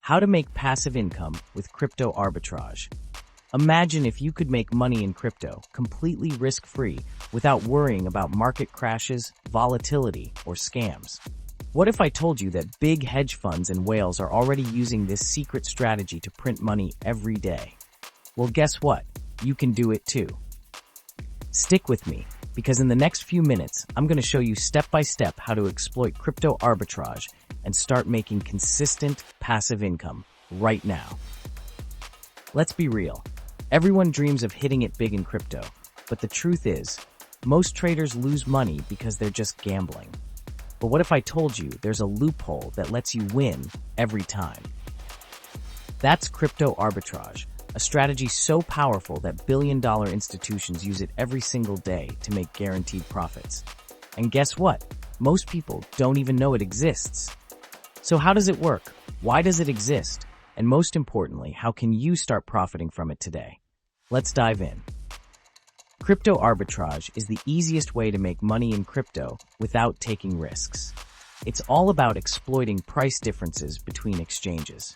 How to make passive income with crypto arbitrage. Imagine if you could make money in crypto completely risk-free without worrying about market crashes, volatility, or scams. What if I told you that big hedge funds and whales are already using this secret strategy to print money every day? Well, guess what? You can do it too. Stick with me, because in the next few minutes, I'm going to show you step-by-step how to exploit crypto arbitrage and start making consistent passive income right now. Let's be real. Everyone dreams of hitting it big in crypto, but the truth is, most traders lose money because they're just gambling. But what if I told you there's a loophole that lets you win every time? That's crypto arbitrage, a strategy so powerful that billion-dollar institutions use it every single day to make guaranteed profits. And guess what? Most people don't even know it exists. So how does it work? Why does it exist? And most importantly, how can you start profiting from it today? Let's dive in. Crypto arbitrage is the easiest way to make money in crypto without taking risks. It's all about exploiting price differences between exchanges.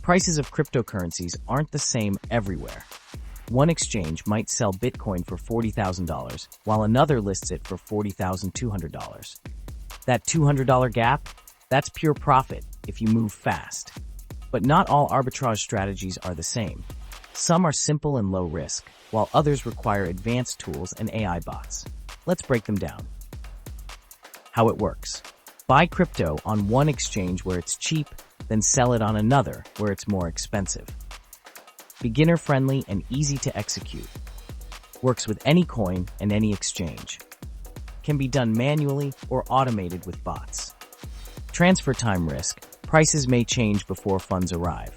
Prices of cryptocurrencies aren't the same everywhere. One exchange might sell Bitcoin for $40,000, while another lists it for $40,200. That $200 gap? That's pure profit if you move fast. But not all arbitrage strategies are the same. Some are simple and low risk, while others require advanced tools and AI bots. Let's break them down. How it works. Buy crypto on one exchange where it's cheap, then sell it on another where it's more expensive. Beginner-friendly and easy to execute. Works with any coin and any exchange. Can be done manually or automated with bots. Transfer time risk. Prices may change before funds arrive.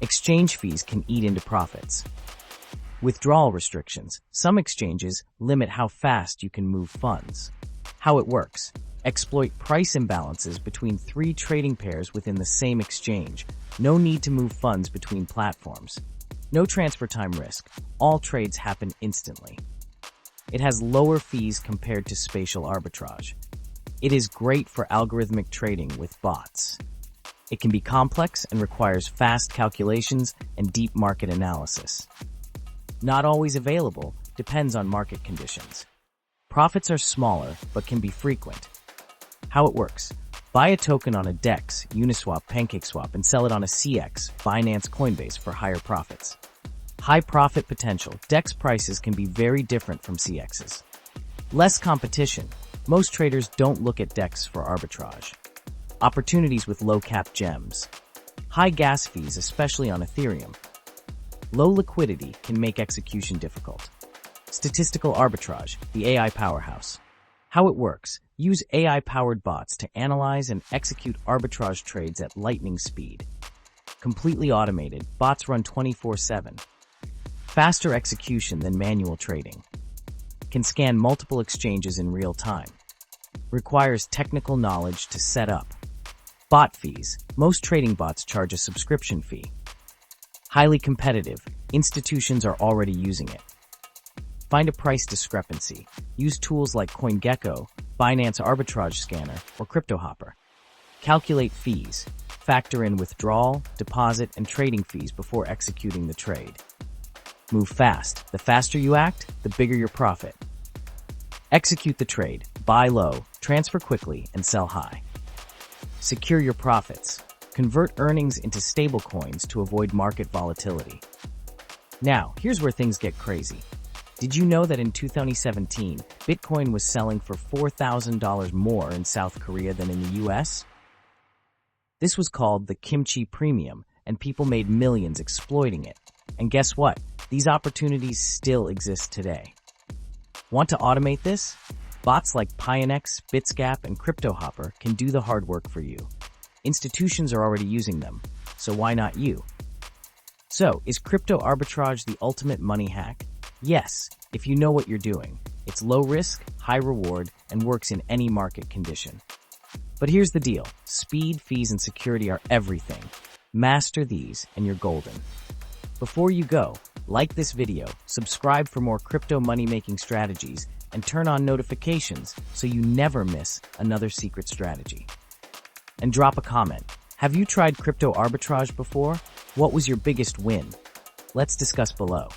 Exchange fees can eat into profits. Withdrawal restrictions. Some exchanges limit how fast you can move funds. How it works. Exploit price imbalances between three trading pairs within the same exchange. No need to move funds between platforms. No transfer time risk. All trades happen instantly. It has lower fees compared to spatial arbitrage. It is great for algorithmic trading with bots. It can be complex and requires fast calculations and deep market analysis. Not always available, depends on market conditions. Profits are smaller, but can be frequent. How it works. Buy a token on a DEX, Uniswap, PancakeSwap, and sell it on a CEX, Binance, Coinbase for higher profits. High profit potential. DEX prices can be very different from CEXs. Less competition. Most traders don't look at DEX for arbitrage. Opportunities with low-cap gems. High gas fees, especially on Ethereum. Low liquidity can make execution difficult. Statistical arbitrage, the AI powerhouse. How it works. Use AI-powered bots to analyze and execute arbitrage trades at lightning speed. Completely automated, bots run 24/7. Faster execution than manual trading. Can scan multiple exchanges in real time. Requires technical knowledge to set up. Bot fees. Most trading bots charge a subscription fee. Highly competitive. Institutions are already using it. Find a price discrepancy. Use tools like CoinGecko, Binance Arbitrage Scanner, or CryptoHopper. Calculate fees. Factor in withdrawal, deposit, and trading fees before executing the trade. Move fast. The faster you act, the bigger your profit. Execute the trade. Buy low, transfer quickly, and sell high. Secure your profits. Convert earnings into stablecoins to avoid market volatility. Now, here's where things get crazy. Did you know that in 2017, Bitcoin was selling for $4,000 more in South Korea than in the US? This was called the kimchi premium, and people made millions exploiting it. And guess what? These opportunities still exist today. Want to automate this? Bots like Pionex, Bitsgap, and CryptoHopper can do the hard work for you. Institutions are already using them, so why not you? So, is crypto arbitrage the ultimate money hack? Yes, if you know what you're doing. It's low risk, high reward, and works in any market condition. But here's the deal. Speed, fees, and security are everything. Master these, and you're golden. Before you go, like this video, subscribe for more crypto money-making strategies, and turn on notifications so you never miss another secret strategy. And drop a comment. Have you tried crypto arbitrage before? What was your biggest win? Let's discuss below.